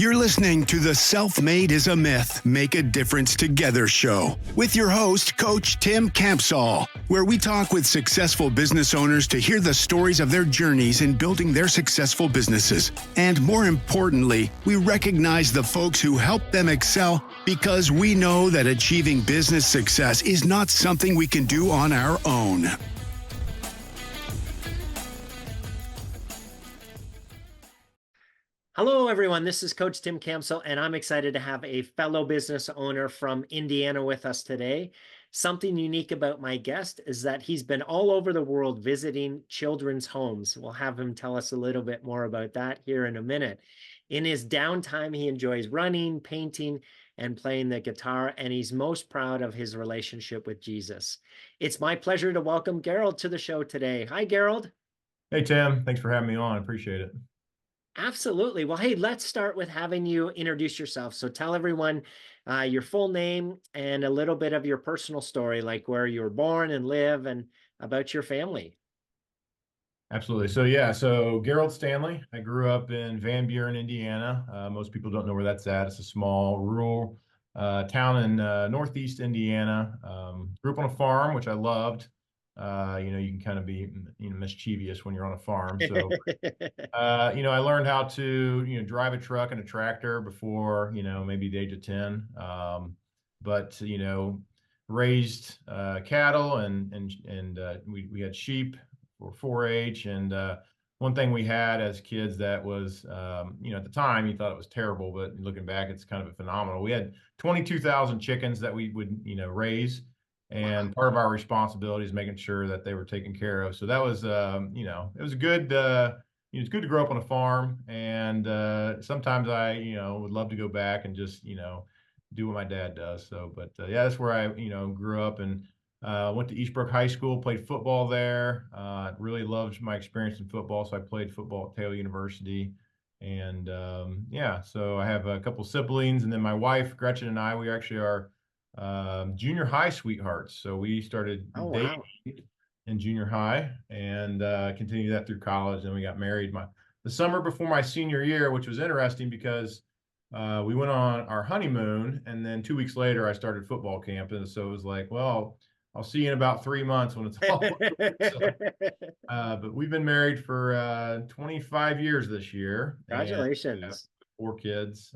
You're listening to the Self-Made is a Myth, Make a Difference Together show with your host, Coach Tim Campsall, where we talk with successful business owners to hear the stories of their journeys in building their successful businesses. And more importantly, we recognize the folks who help them excel because we know that achieving business success is not something we can do on our own. Hello, everyone. This is Coach Tim Campsall, and I'm excited to have a fellow business owner from Indiana with us today. Something unique about my guest is that he's been all over the world visiting children's homes. We'll have him tell us a little bit more about that here in a minute. In his downtime, he enjoys running, painting, and playing the guitar, and he's most proud of his relationship with Jesus. It's my pleasure to welcome Gerald to the show today. Hi, Gerald. Hey, Tim. Thanks for having me on. I appreciate it. Absolutely. Well, hey, let's start with having you introduce yourself. So tell everyone your full name and a little bit of your personal story, like where you were born and live and about your family. Absolutely. So Gerald Stanley. I grew up in Van Buren, Indiana. Most people don't know where that's at. It's a small rural town in northeast Indiana. Grew up on a farm, which I loved. You can kind of be, mischievous when you're on a farm. So, I learned how to, drive a truck and a tractor before, maybe the age of 10. But raised cattle and we had sheep for 4-H. And one thing we had as kids that was, at the time you thought it was terrible, but looking back, it's kind of phenomenal. We had 22,000 chickens that we would, raise. And part of our responsibility is making sure that they were taken care of. So that was, it was good. It's good to grow up on a farm. And sometimes I, would love to go back and just, do what my dad does. So, but that's where I, grew up and went to Eastbrook High School, played football there. Really loved my experience in football. So I played football at Taylor University. And so I have a couple siblings. And then my wife, Gretchen, and I, we actually are junior high sweethearts. So we started dating in junior high and continued that through college. And we got married the summer before my senior year, which was interesting because we went on our honeymoon, and then 2 weeks later I started football camp. And so it was like, well, I'll see you in about 3 months when it's all over. But we've been married for 25 years this year. Congratulations. And, 4 kids.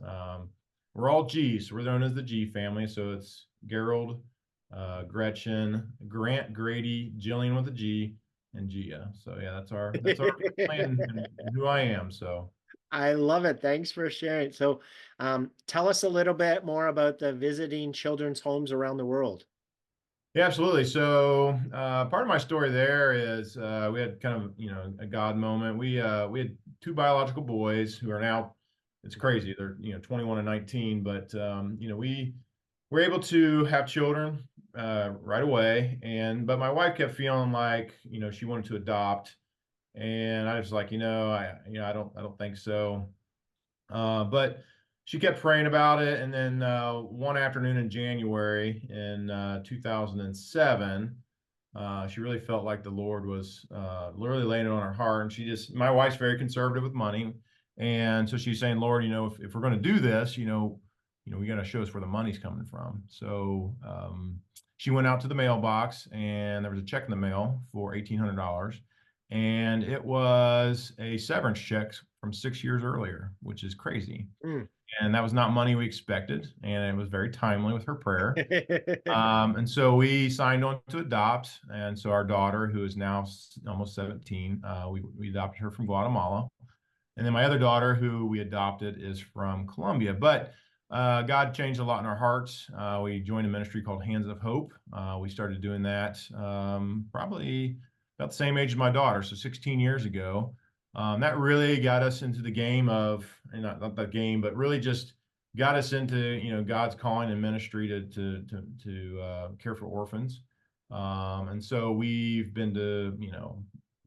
We're all G's, so we're known as the G family. So it's Gerald, Gretchen, Grant, Grady, Gillian with a G, and Gia. So yeah, that's our plan and who I am. So I love it. Thanks for sharing. So tell us a little bit more about the visiting children's homes around the world. Yeah, absolutely. So part of my story there is we had kind of a God moment. We had 2 biological boys who are now, it's crazy, they're 21 and 19, but we were able to have children right away. But my wife kept feeling like she wanted to adopt, and I was like, I don't think so. But she kept praying about it, and then one afternoon in January in 2007, she really felt like the Lord was literally laying it on her heart. And my wife's very conservative with money. And so she's saying, Lord, if we're going to do this, we got to show us where the money's coming from. So she went out to the mailbox, and there was a check in the mail for $1,800. And it was a severance check from 6 years earlier, which is crazy. And that was not money we expected. And it was very timely with her prayer. And so we signed on to adopt. And so our daughter, who is now almost 17, we adopted her from Guatemala. And then my other daughter, who we adopted, is from Colombia. But God changed a lot in our hearts. We joined a ministry called Hands of Hope. We started doing that probably about the same age as my daughter, so 16 years ago. That really got us into the game of, not the game, but really just got us into God's calling and ministry to care for orphans. And so we've been to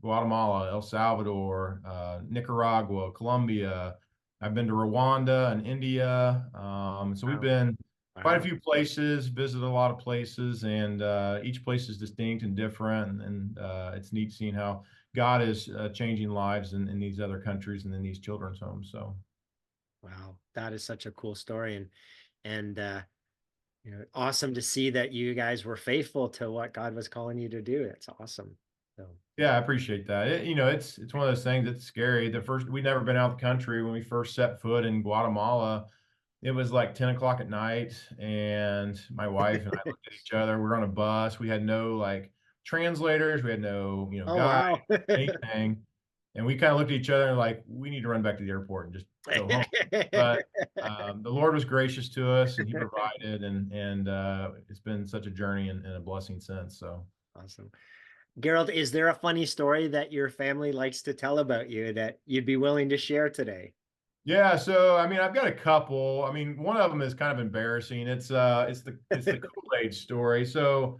Guatemala, El Salvador, Nicaragua, Colombia. I've been to Rwanda and India. So we've been quite a few places, visited a lot of places, and each place is distinct and different. And it's neat seeing how God is changing lives in these other countries and in these children's homes. So Wow, that is such a cool story, and awesome to see that you guys were faithful to what God was calling you to do. It's awesome. So Yeah, I appreciate that. It's one of those things that's scary. We'd never been out the country when we first set foot in Guatemala. It was like 10 o'clock at night, and my wife and I looked at each other. We're on a bus. We had no like translators. We had no, oh guide, wow. anything. And we kind of looked at each other and like, we need to run back to the airport and just go home. But the Lord was gracious to us, and He provided, and it's been such a journey and a blessing since. So. Awesome. Gerald, is there a funny story that your family likes to tell about you that you'd be willing to share today? Yeah, so I mean, I've got a couple. I mean, one of them is kind of embarrassing. It's the Kool-Aid story. So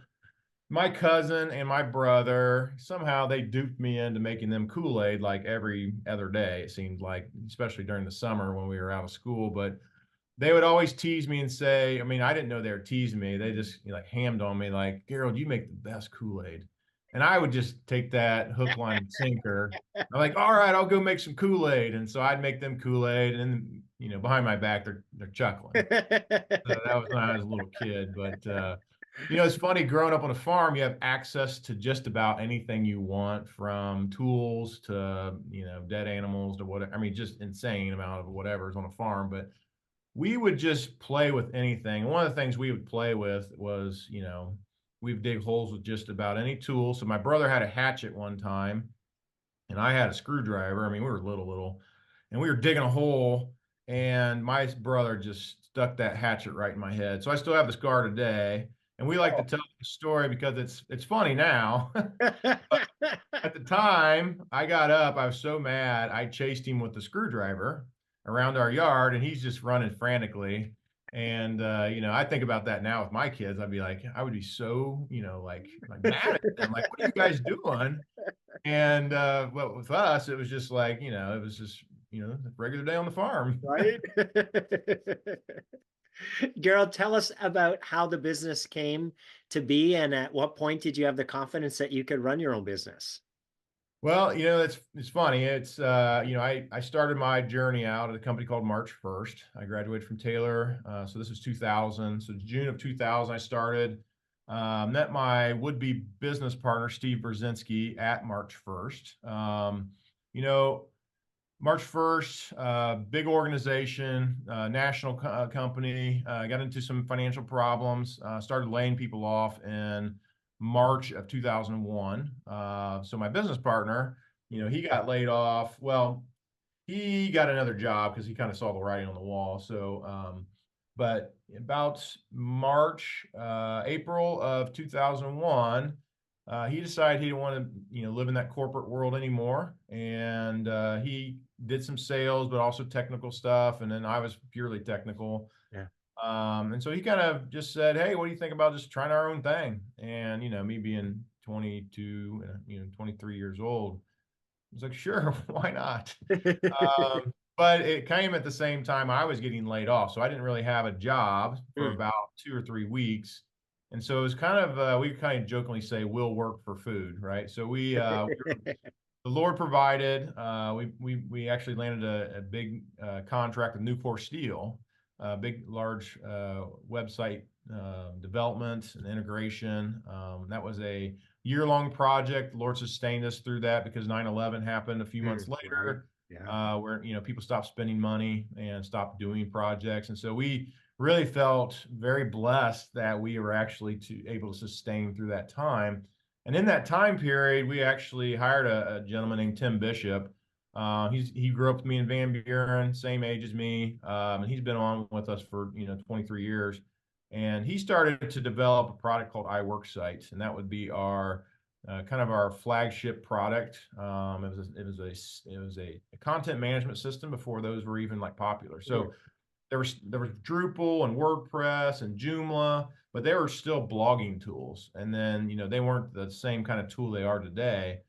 my cousin and my brother, somehow they duped me into making them Kool-Aid like every other day, it seemed like, especially during the summer when we were out of school. But they would always tease me and say, I mean, I didn't know they were teasing me. They just like hammed on me like, Gerald, you make the best Kool-Aid. And I would just take that hook, line, and sinker. I'm like, all right, I'll go make some Kool-Aid. And so I'd make them Kool-Aid, and then, behind my back, they're chuckling. So that was when I was a little kid. But it's funny, growing up on a farm, you have access to just about anything you want, from tools to, dead animals to whatever. I mean, just insane amount of whatever's on a farm. But we would just play with anything. One of the things we would play with was, we'd dig holes with just about any tool. So my brother had a hatchet one time, and I had a screwdriver. I mean, we were little, and we were digging a hole, and my brother just stuck that hatchet right in my head. So I still have the scar today. And we like to tell the story because it's funny now. But at the time, I got up. I was so mad. I chased him with the screwdriver around our yard, and he's just running frantically. And I think about that now with my kids. I'd be like, I would be so, like mad at them. Like, what are you guys doing? And well, with us, it was just like, it was just, a regular day on the farm. Right? Gerald, tell us about how the business came to be, and at what point did you have the confidence that you could run your own business? Well, it's funny. I started my journey out at a company called March 1st. I graduated from Taylor. So this was 2000. So June of 2000, I started. Met my would-be business partner, Steve Brzezinski, at March 1st. March 1st, big organization, national company, got into some financial problems, started laying people off in March of 2001. So my business partner, he got laid off. Well, he got another job because he kind of saw the writing on the wall. So, but about April of 2001, he decided he didn't want to, live in that corporate world anymore. And he did some sales, but also technical stuff. And then I was purely technical. Yeah. And so he kind of just said, hey, what do you think about just trying our own thing? And, me being 22, 23 years old, I was like, sure, why not? But it came at the same time I was getting laid off. So I didn't really have a job for about 2 or 3 weeks. And so it was kind of, we kind of jokingly say, we'll work for food, right? So the Lord provided. We actually landed a big contract with Nucor Steel, big, large website development and integration. That was a year-long project. The Lord sustained us through that because 9/11 happened a few months later. Yeah. Where people stopped spending money and stopped doing projects, and so we really felt very blessed that we were actually able to sustain through that time. And in that time period, we actually hired a gentleman named Tim Bishop. He grew up with me in Van Buren, same age as me, and he's been on with us for 23 years. And he started to develop a product called iWorksite, and that would be our kind of our flagship product. It was a content management system before those were even like popular. So there was Drupal and WordPress and Joomla, but they were still blogging tools. And then they weren't the same kind of tool they are today.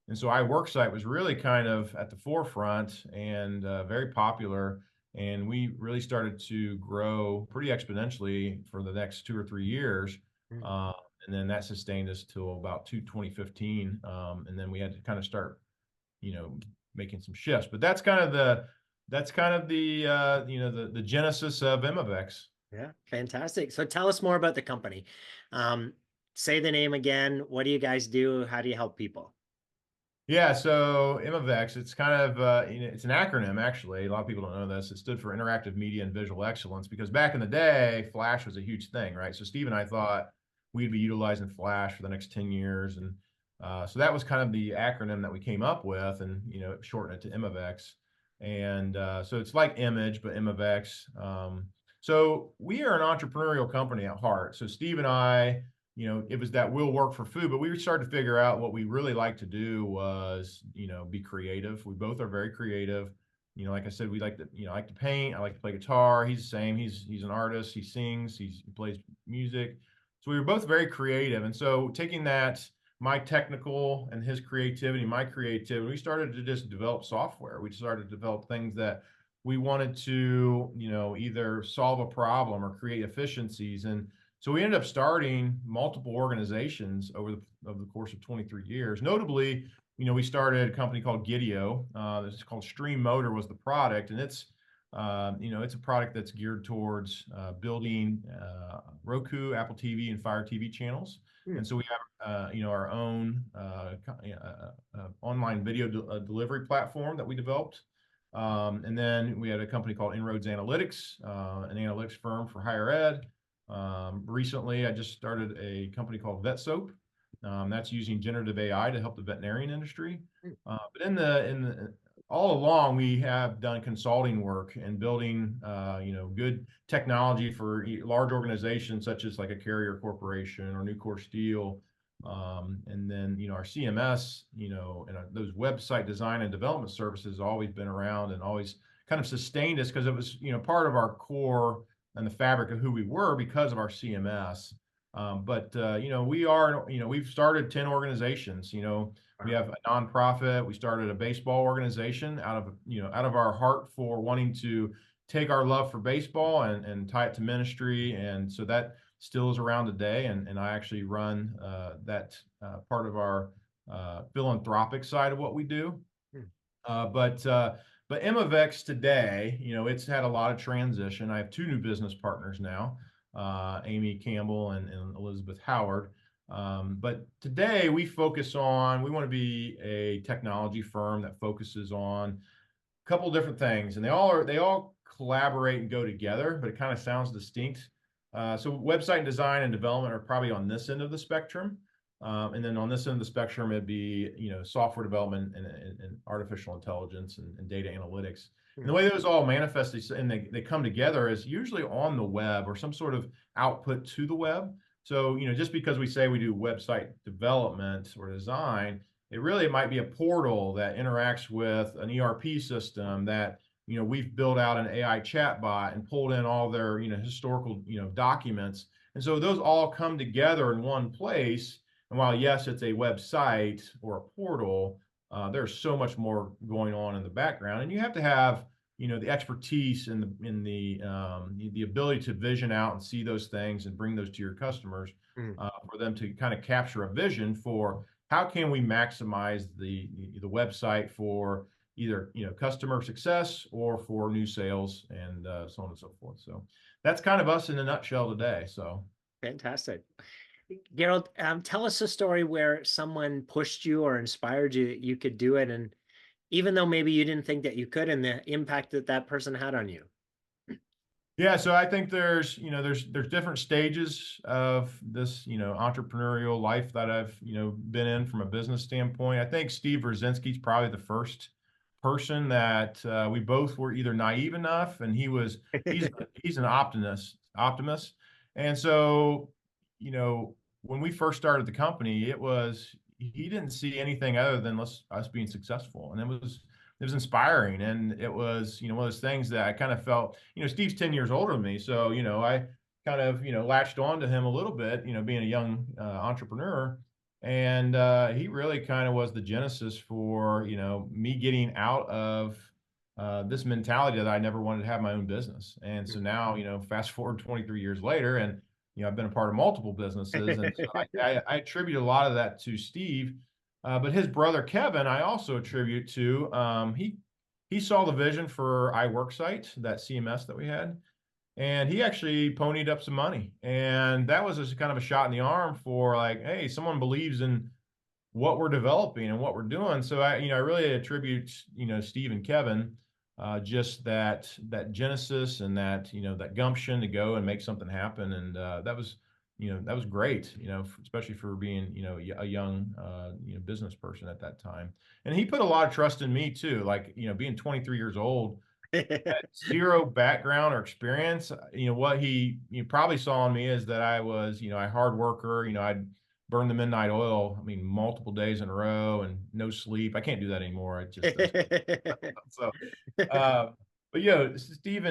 And so iWorksite was really kind of at the forefront and very popular. And we really started to grow pretty exponentially for the next 2 or 3 years. And then that sustained us till about 2015. And then we had to kind of start, making some shifts. But that's kind of that's kind of the the genesis of Imavex. Yeah, fantastic. So tell us more about the company. Um, Say the name again. What do you guys do? How do you help people? Yeah, so Imavex, it's kind of it's an acronym actually. A lot of people don't know this. It stood for Interactive Media and Visual Excellence because back in the day, Flash was a huge thing, right? So Steve and I thought we'd be utilizing Flash for the next 10 years, and so that was kind of the acronym that we came up with, and shorten it to Imavex. And so it's like Image, but Imavex. So we are an entrepreneurial company at heart. So Steve and I, it was that we'll work for food, but we started to figure out what we really like to do was, be creative. We both are very creative. Like I said, we like to, like to paint. I like to play guitar. He's the same. He's an artist. He sings. He plays music. So we were both very creative. And so taking that, my technical and his creativity, my creativity, we started to just develop software. We started to develop things that we wanted to, either solve a problem or create efficiencies. And so we ended up starting multiple organizations over the course of 23 years. Notably, we started a company called Gideo. It's called Stream Motor was the product, and it's it's a product that's geared towards building Roku, Apple TV, and Fire TV channels. And so we have our own online video delivery platform that we developed. And then we had a company called Inroads Analytics, an analytics firm for higher ed. Recently, I just started a company called VetSOAP. That's using generative AI to help the veterinarian industry. But in the all along, we have done consulting work and building, good technology for large organizations such as like a Carrier Corporation or Nucor Steel. And then, our CMS, and those website design and development services always been around and always kind of sustained us because it was, part of our core and the fabric of who we were because of our CMS. But we've started 10 organizations. We have a nonprofit. We started a baseball organization out of our heart for wanting to take our love for baseball and tie it to ministry. And so that still is around today. And I actually run that part of our philanthropic side of what we do. But Imavex today, it's had a lot of transition. I have two new business partners now, Amy Campbell and Elizabeth Howard. But today we want to be a technology firm that focuses on a couple different things, and they all collaborate and go together, but it kind of sounds distinct. So website design and development are probably on this end of the spectrum. And then on this end of the spectrum, it'd be, software development and artificial intelligence and data analytics. And the way those all manifest and they come together is usually on the web or some sort of output to the web. So, just because we say we do website development or design, it might be a portal that interacts with an ERP system that, we've built out an AI chatbot and pulled in all their, historical, documents. And so those all come together in one place. And while, yes, it's a website or a portal, there's so much more going on in the background. And you have to have, the expertise and the ability to vision out and see those things and bring those to your customers for them to kind of capture a vision for how can we maximize the website for either, customer success or for new sales and so on and so forth. So that's kind of us in a nutshell today. So fantastic. Gerald, tell us a story where someone pushed you or inspired you that you could do it, and even though maybe you didn't think that you could, and the impact that that person had on you. Yeah, so I think there's different stages of this, entrepreneurial life that I've, been in from a business standpoint. I think Steve Brzezinski's probably the first person that we both were either naive enough, and he's an optimist. And so, when we first started the company, he didn't see anything other than us being successful. And it was inspiring. And it was, one of those things that I kind of felt, Steve's 10 years older than me. So, I kind of, latched on to him a little bit, being a young entrepreneur. And he really kind of was the genesis for, me getting out of this mentality that I never wanted to have my own business. And so now, fast forward 23 years later, and I've been a part of multiple businesses, and so I attribute a lot of that to Steve. But his brother Kevin, I also attribute to. he saw the vision for iWorksite, that CMS that we had, and he actually ponied up some money. And that was just kind of a shot in the arm for like, hey, someone believes in what we're developing and what we're doing. So I really attribute, Steve and Kevin, just that genesis and that gumption to go and make something happen. And that was great, especially for being, a young, business person at that time. And he put a lot of trust in me too. Like, being 23 years old, zero background or experience, what he probably saw in me is that I was, a hard worker. I'd burn the midnight oil, multiple days in a row and no sleep. I can't do that anymore. It just doesn't. So, uh, but Steve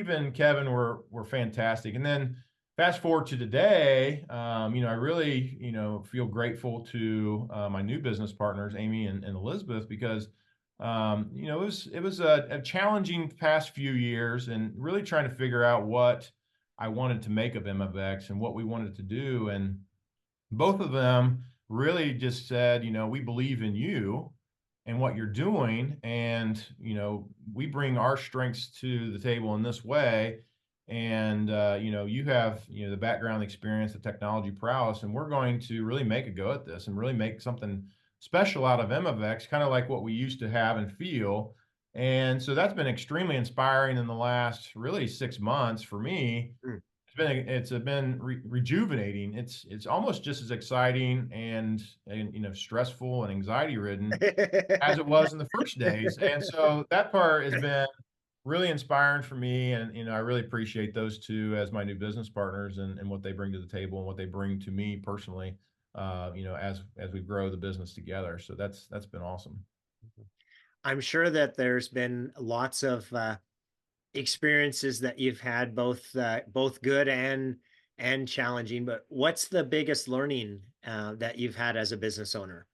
and Kevin were fantastic. And then fast forward to today, I really, feel grateful to my new business partners, Amy and Elizabeth, because it was a challenging past few years and really trying to figure out what I wanted to make of Imavex and what we wanted to do. And both of them really just said, we believe in you and what you're doing. And, we bring our strengths to the table in this way. And, you have, the background experience, the technology prowess, and we're going to really make a go at this and really make something special out of Imavex, kind of like what we used to have and feel. And so that's been extremely inspiring in the last really 6 months for me. Mm. It's been rejuvenating. It's almost just as exciting and stressful and anxiety ridden as it was in the first days. And so that part has been really inspiring for me. And I really appreciate those two as my new business partners and what they bring to the table and what they bring to me personally. As we grow the business together. So that's been awesome. I'm sure that there's been lots of experiences that you've had, both good and challenging. But what's the biggest learning that you've had as a business owner?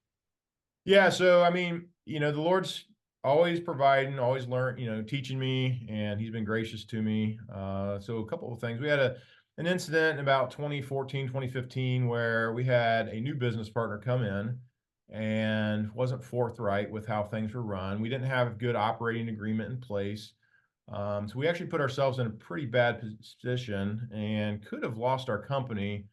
Yeah. So, the Lord's always providing, always teaching me, and he's been gracious to me. So a couple of things. We had an incident in about 2014, 2015, where we had a new business partner come in and wasn't forthright with how things were run. We didn't have a good operating agreement in place. So we actually put ourselves in a pretty bad position and could have lost our company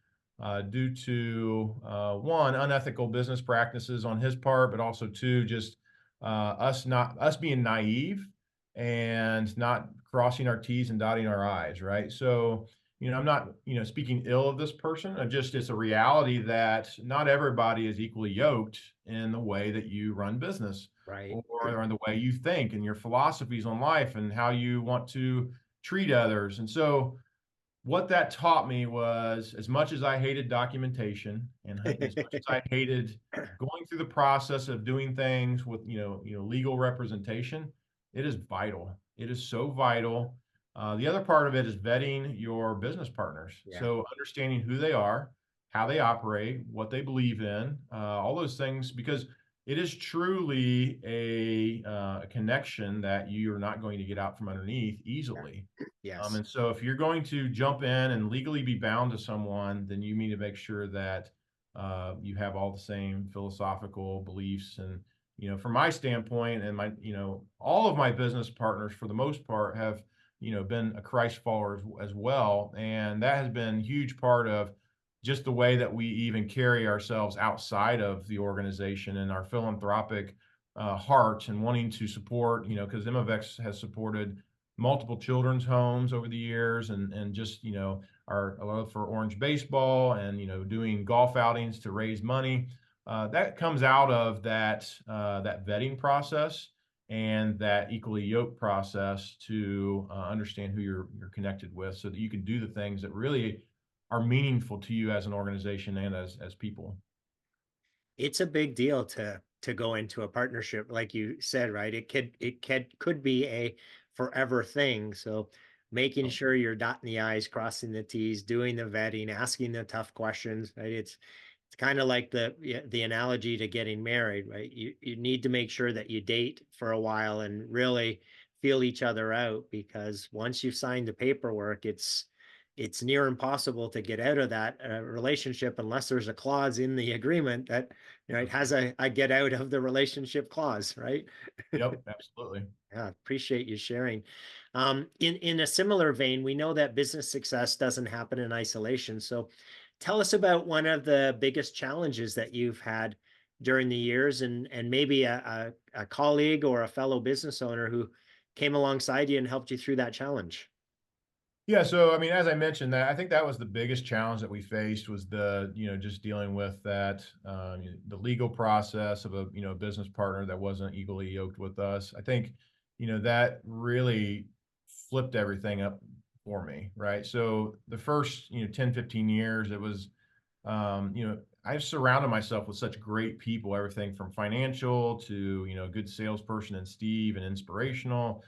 due to one, unethical business practices on his part, but also two, just us being naive and not crossing our T's and dotting our I's, right? So, I'm not, speaking ill of this person. It's a reality that not everybody is equally yoked in the way that you run business Right. or in the way you think and your philosophies on life and how you want to treat others. And so what that taught me was, as much as I hated documentation and as much as I hated going through the process of doing things with, legal representation, it is vital. It is so vital. The other part of it is vetting your business partners. Yeah. So understanding who they are, how they operate, what they believe in, all those things, because it is truly a connection that you are not going to get out from underneath easily. Yes. And so if you're going to jump in and legally be bound to someone, then you need to make sure that you have all the same philosophical beliefs. And, from my standpoint and all of my business partners, for the most part, have, been a Christ follower as well. And that has been a huge part of just the way that we even carry ourselves outside of the organization and our philanthropic heart and wanting to support, because Imavex has supported multiple children's homes over the years and just, our love for Orange baseball and, doing golf outings to raise money. That comes out of that vetting process and that equally yoked process to understand who you're connected with so that you can do the things that really are meaningful to you as an organization and as people. It's a big deal to go into a partnership, like you said, right? It could be a forever thing. So making sure you're dotting the I's, crossing the T's, doing the vetting, asking the tough questions, right? It's kind of like the analogy to getting married, right? You need to make sure that you date for a while and really feel each other out, because once you've signed the paperwork, it's near impossible to get out of that relationship unless there's a clause in the agreement that, it has a get out of the relationship clause, right? Yep, absolutely. Yeah, appreciate you sharing. In a similar vein, we know that business success doesn't happen in isolation. So tell us about one of the biggest challenges that you've had during the years, and maybe a colleague or a fellow business owner who came alongside you and helped you through that challenge. Yeah, so I mean, as I mentioned, that I think that was the biggest challenge that we faced was just dealing with that, the legal process of a business partner that wasn't equally yoked with us. I think, that really flipped everything up for me, right? So the first, 10, 15 years, it was, I've surrounded myself with such great people, everything from financial to, a good salesperson in Steve and inspirational,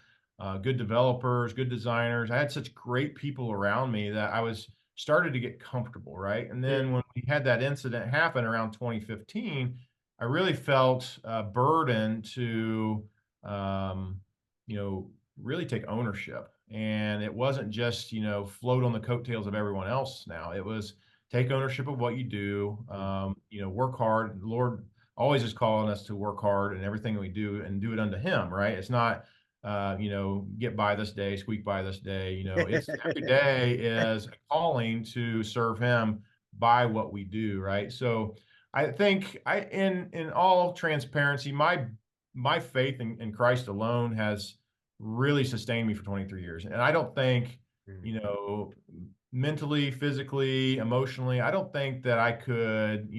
good developers, good designers. I had such great people around me that I was started to get comfortable, right? And then when we had that incident happen around 2015, I really felt a burden to, um, really take ownership. And it wasn't just, float on the coattails of everyone else now. It was take ownership of what you do, work hard. The Lord always is calling us to work hard and everything we do and do it unto him, right? It's not, get by this day, squeak by this day. It's every day is a calling to serve him by what we do, right? So I think in all transparency, my faith in Christ alone has really sustained me for 23 years. And I don't think, mentally, physically, emotionally, I don't think that I could,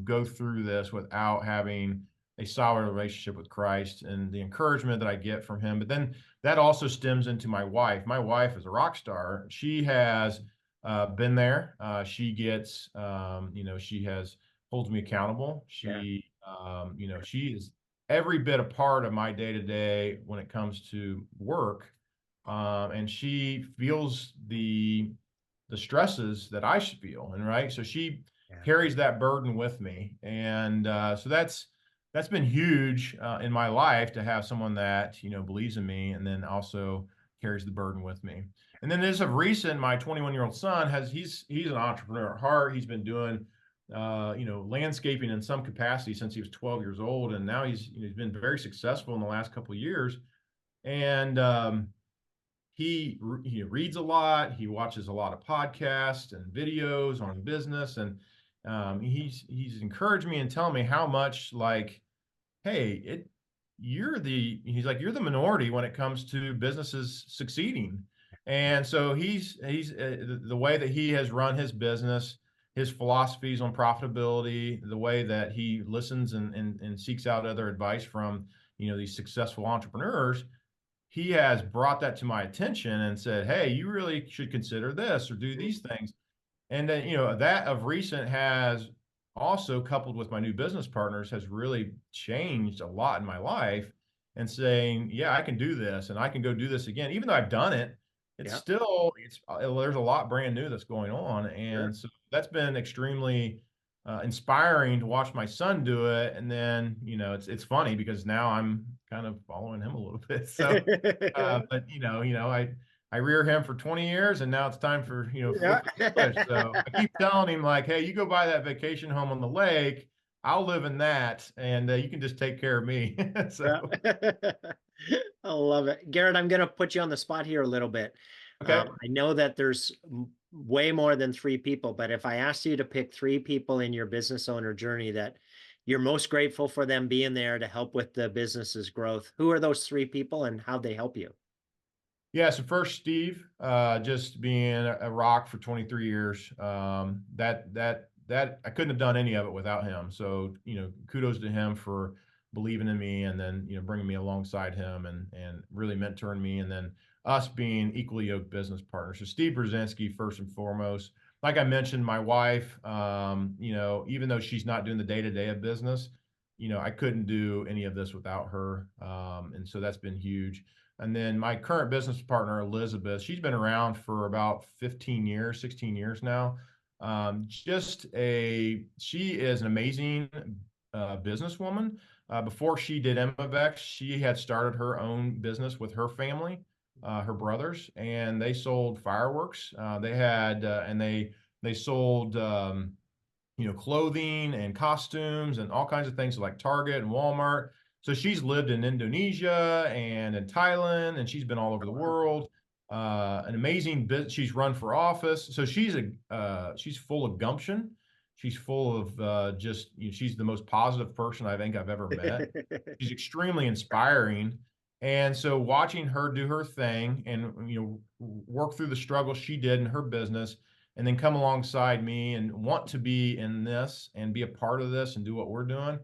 go through this without having a solid relationship with Christ and the encouragement that I get from him. But then that also stems into my wife. My wife is a rock star. She has been there. She gets, she has holds me accountable. Yeah. She is every bit a part of my day to day when it comes to work. And she feels the stresses that I should feel. And right. So she Yeah. carries that burden with me. And so that's been huge in my life to have someone that, believes in me and then also carries the burden with me. And then as of recent, my 21-year-old son he's an entrepreneur at heart. He's been doing, landscaping in some capacity since he was 12 years old. And now he's been very successful in the last couple of years. And, he reads a lot. He watches a lot of podcasts and videos on business, and he's encouraged me and telling me how much like, hey, he's like you're the minority when it comes to businesses succeeding, and so he's the way that he has run his business, his philosophies on profitability, the way that he listens and seeks out other advice from these successful entrepreneurs. He has brought that to my attention and said, hey, you really should consider this or do these things. And then, that of recent has also coupled with my new business partners has really changed a lot in my life and saying, yeah, I can do this and I can go do this again. Even though I've done it, it's Yeah. still, there's a lot brand new that's going on. Sure. And so that's been extremely inspiring to watch my son do it. And then, it's funny because now I'm kind of following him a little bit. So, but I rear him for 20 years and now it's time for, Yeah. flip the switch. So I keep telling him like, hey, you go buy that vacation home on the lake. I'll live in that and you can just take care of me. So, Yeah. I love it. Garrett, I'm going to put you on the spot here a little bit. okay. I know that there's way more than three people, but if I asked you to pick three people in your business owner journey that you're most grateful for them being there to help with the business's growth, who are those three people and how'd they help you? Yeah, so first Steve, just being a rock for 23 years. That I couldn't have done any of it without him. So, kudos to him for believing in me and then, bringing me alongside him and really mentoring me. And then us being equally yoked business partners. So Steve Brzezinski, first and foremost. Like I mentioned, my wife, even though she's not doing the day-to-day of business, I couldn't do any of this without her. And so that's been huge. And then my current business partner, Elizabeth, she's been around for about 15 years, 16 years now. She is an amazing businesswoman. Before she did Imavex, she had started her own business with her family her brothers, and they sold fireworks. They had and they sold clothing and costumes and all kinds of things like Target and Walmart. So she's lived in Indonesia and in Thailand, and she's been all over the world. An amazing business. She's run for office. So she's full of gumption. She's full of she's the most positive person I think I've ever met. She's extremely inspiring. And so watching her do her thing and work through the struggles she did in her business, and then come alongside me and want to be in this and be a part of this and do what we're doing.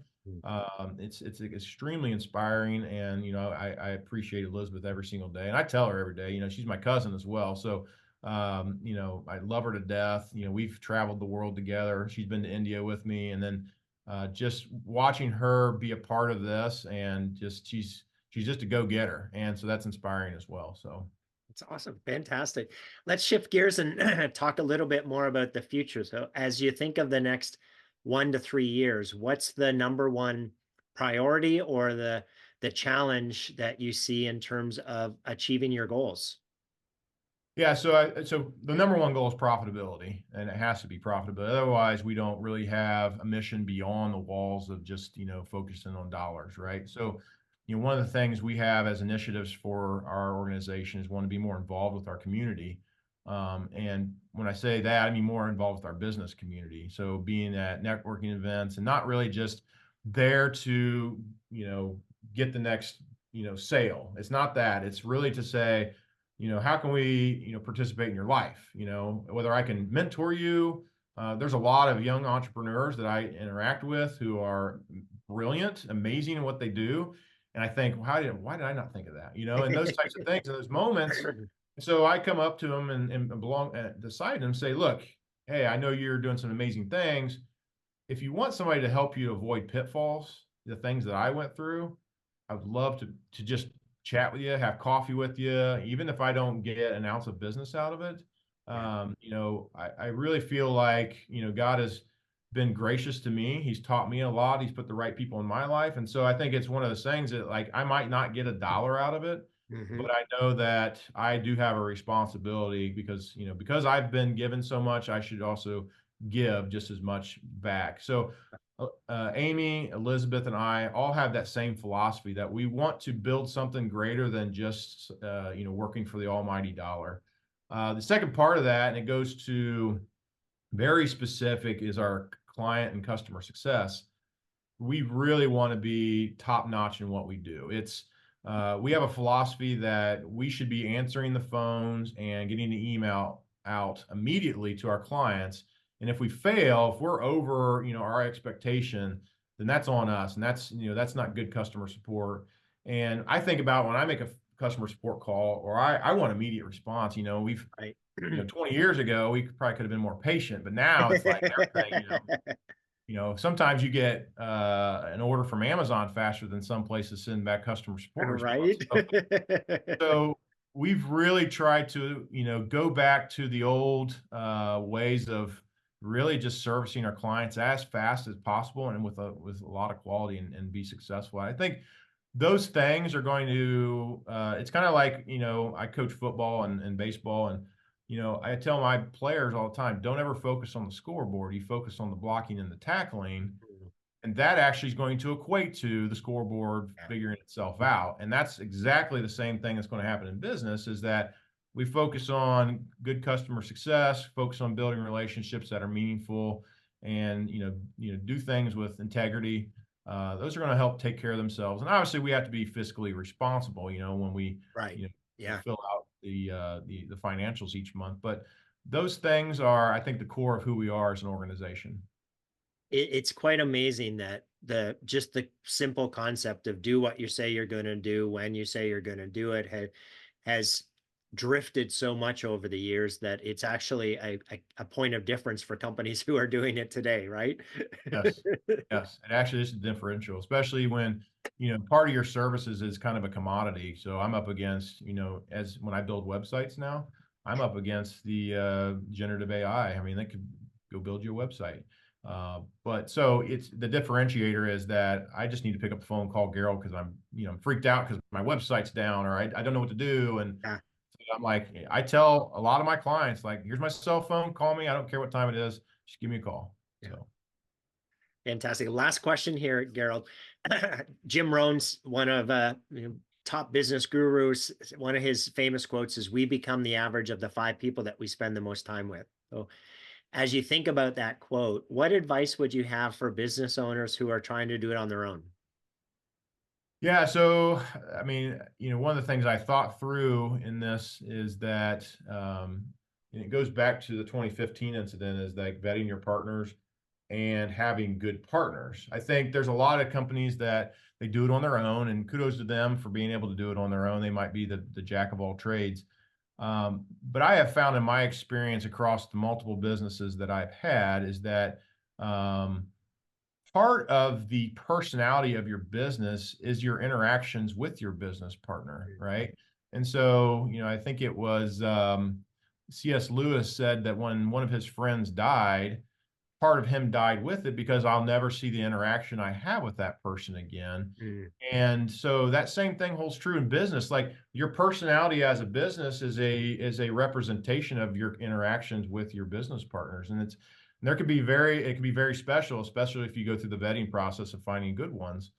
It's extremely inspiring, and I appreciate Elizabeth every single day, and I tell her every day. She's my cousin as well, so I love her to death. We've traveled the world together. She's been to India with me, and then just watching her be a part of this, and she's just a go-getter, and so that's inspiring as well. So. It's awesome. Fantastic. Let's shift gears and talk a little bit more about the future. So as you think of the next 1 to 3 years, what's the number one priority or the challenge that you see in terms of achieving your goals? Yeah, so the number one goal is profitability, and it has to be profitability. Otherwise, we don't really have a mission beyond the walls of just focusing on dollars, right? So one of the things we have as initiatives for our organization is want to be more involved with our community. And when I say that, I mean more involved with our business community. So being at networking events and not really just there to, get the next, sale. It's not that. It's really to say, how can we, participate in your life? Whether I can mentor you. There's a lot of young entrepreneurs that I interact with who are brilliant, amazing in what they do. And I think, why did I not think of that? And those types of things, and those moments. So I come up to them and belong at the side and say, look, hey, I know you're doing some amazing things. If you want somebody to help you avoid pitfalls, the things that I went through, I would love to just chat with you, have coffee with you, even if I don't get an ounce of business out of it. I really feel like, God has been gracious to me. He's taught me a lot. He's put the right people in my life. And so I think it's one of those things that like, I might not get $1 out of it, but I know that I do have a responsibility because I've been given so much, I should also give just as much back. So Amy, Elizabeth, and I all have that same philosophy that we want to build something greater than just, working for the almighty dollar. The second part of that, and it goes to very specific, is our client and customer success. We really want to be top notch in what we do. We have a philosophy that we should be answering the phones and getting the email out immediately to our clients. And if we fail, if we're over, our expectation, then that's on us. And that's not good customer support. And I think about when I make a customer support call, or I want immediate response. 20 years ago, we probably could have been more patient, but now it's like everything, sometimes you get an order from Amazon faster than some places send back customer support response. Right. So we've really tried to, go back to the old ways of really just servicing our clients as fast as possible and with a lot of quality and be successful. I think those things are going to, it's kind of like, I coach football and baseball, and I tell my players all the time, don't ever focus on the scoreboard. You focus on the blocking and the tackling. And that actually is going to equate to the scoreboard figuring itself out. And that's exactly the same thing that's going to happen in business, is that we focus on good customer success, focus on building relationships that are meaningful, and, do things with integrity. Those are going to help take care of themselves. And obviously we have to be fiscally responsible, when we fill out the financials each month. But those things are, I think, the core of who we are as an organization. It's quite amazing that just the simple concept of do what you say you're going to do when you say you're going to do it has drifted so much over the years that it's actually a point of difference for companies who are doing it today, right? Yes, yes. It actually is a differential, especially when, part of your services is kind of a commodity. So I'm up against, as when I build websites now, I'm up against the generative AI. I mean, they could go build you a website. But so it's the differentiator is that I just need to pick up the phone, call Gerald because I'm freaked out because my website's down or I don't know what to do. And Yeah. I'm like, I tell a lot of my clients, like, here's my cell phone, call me. I don't care what time it is. Just give me a call. Yeah. So. Fantastic. Last question here, Gerald. Jim Rohn's one of top business gurus. One of his famous quotes is, "We become the average of the 5 people that we spend the most time with." So as you think about that quote, what advice would you have for business owners who are trying to do it on their own? Yeah, so I mean, one of the things I thought through in this is that and it goes back to the 2015 incident, is like vetting your partners and having good partners. I think there's a lot of companies that they do it on their own, and kudos to them for being able to do it on their own. They might be the jack of all trades. But I have found in my experience across the multiple businesses that I've had is that part of the personality of your business is your interactions with your business partner, right? And so, I think it was C.S. Lewis said that when one of his friends died, part of him died with it because I'll never see the interaction I have with that person again. Mm. And so that same thing holds true in business. Like, your personality as a business is a representation of your interactions with your business partners. And it can be very special, especially if you go through the vetting process of finding good ones.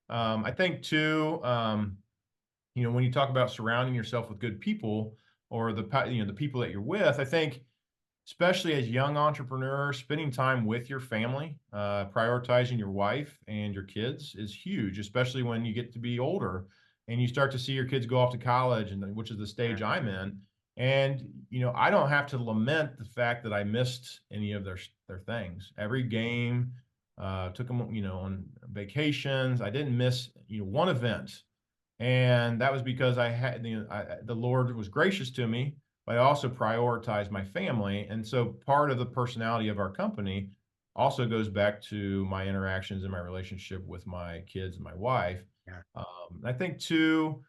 I think too, when you talk about surrounding yourself with good people, or the people that you're with, I think, especially as young entrepreneurs, spending time with your family, prioritizing your wife and your kids is huge, especially when you get to be older and you start to see your kids go off to college, and which is the stage I'm in. And, I don't have to lament the fact that I missed any of their things. Every game, took them, on vacations. I didn't miss, one event. And that was because I had, the Lord was gracious to me, but I also prioritized my family. And so part of the personality of our company also goes back to my interactions and my relationship with my kids and my wife. Yeah. I think too,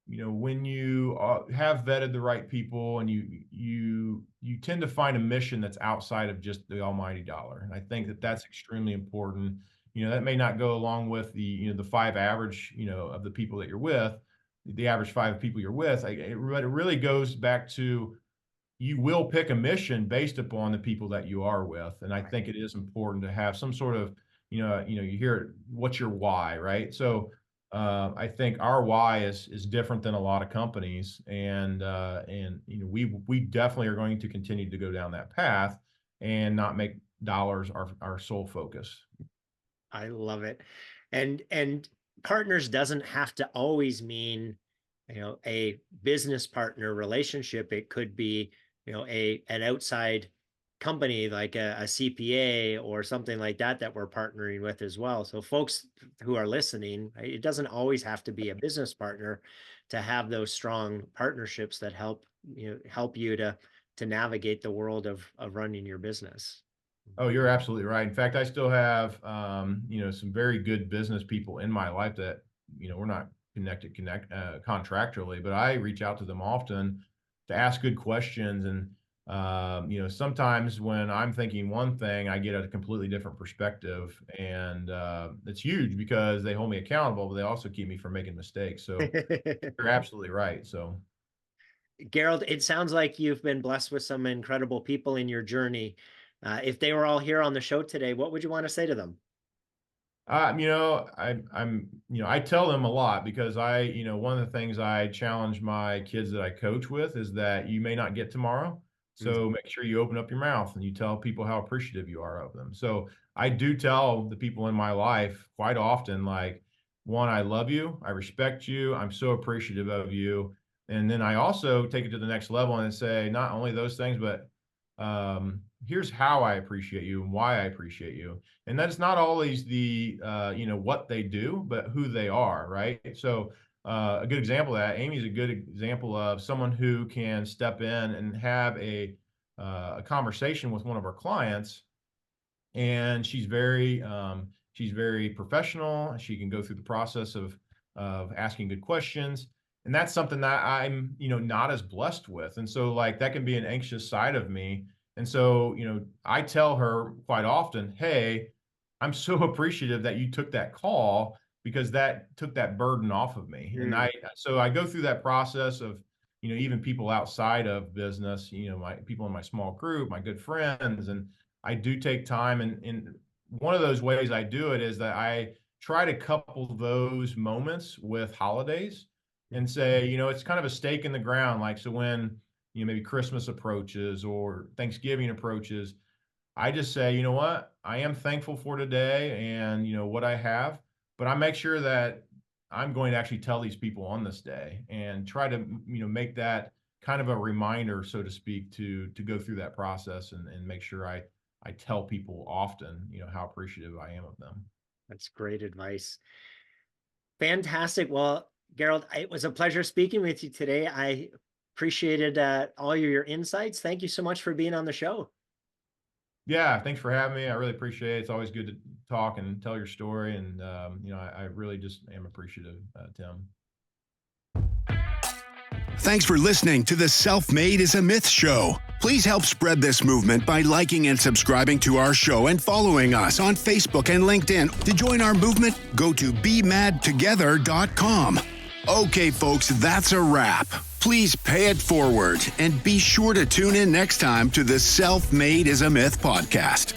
when you have vetted the right people, and you tend to find a mission that's outside of just the almighty dollar. And I think that that's extremely important. That may not go along with the 5 average, of the people that you're with, the average 5 people you're with. It really goes back to, you will pick a mission based upon the people that you are with. And I think it is important to have some sort of, you hear, what's your why, right? So I think our why is different than a lot of companies, and we definitely are going to continue to go down that path and not make dollars our sole focus. I love it. And partners doesn't have to always mean, a business partner relationship. It could be, an outside company like a CPA or something like that we're partnering with as well. So folks who are listening, it doesn't always have to be a business partner to have those strong partnerships that help you to navigate the world of running your business. Oh, you're absolutely right. In fact, I still have, some very good business people in my life that, we're not connected contractually, but I reach out to them often to ask good questions. And, sometimes when I'm thinking one thing, I get a completely different perspective, and it's huge because they hold me accountable, but they also keep me from making mistakes. So you're absolutely right. So. Gerald, it sounds like you've been blessed with some incredible people in your journey. If they were all here on the show today, what would you want to say to them? I tell them a lot because one of the things I challenge my kids that I coach with is that you may not get tomorrow. So make sure you open up your mouth and you tell people how appreciative you are of them. So I do tell the people in my life quite often, like, one, I love you. I respect you. I'm so appreciative of you. And then I also take it to the next level and say, not only those things, but here's how I appreciate you and why I appreciate you. And that's not always the, what they do, but who they are, right? So a good example of that, Amy's a good example of someone who can step in and have a conversation with one of our clients, and she's very professional. She can go through the process of asking good questions, and that's something that I'm not as blessed with. And so, like, that can be an anxious side of me, And so, I tell her quite often, hey, I'm so appreciative that you took that call, because that took that burden off of me. And so I go through that process of, even people outside of business, my people in my small group, my good friends, and I do take time. And one of those ways I do it is that I try to couple those moments with holidays and say, it's kind of a stake in the ground. Like, so when, maybe Christmas approaches or Thanksgiving approaches, I just say, you know what, I am thankful for today and, what I have, but I make sure that I'm going to actually tell these people on this day and try to, make that kind of a reminder, so to speak, to go through that process and make sure I tell people often, how appreciative I am of them. That's great advice. Fantastic. Well, Gerald, it was a pleasure speaking with you today. I appreciated all your insights. Thank you so much for being on the show. Yeah, thanks for having me. I really appreciate it. It's always good to talk and tell your story. And, I really just am appreciative, Tim. Thanks for listening to the Self-Made is a Myth show. Please help spread this movement by liking and subscribing to our show and following us on Facebook and LinkedIn. To join our movement, go to bemadtogether.com. Okay, folks, that's a wrap. Please pay it forward and be sure to tune in next time to the Self-Made is a Myth podcast.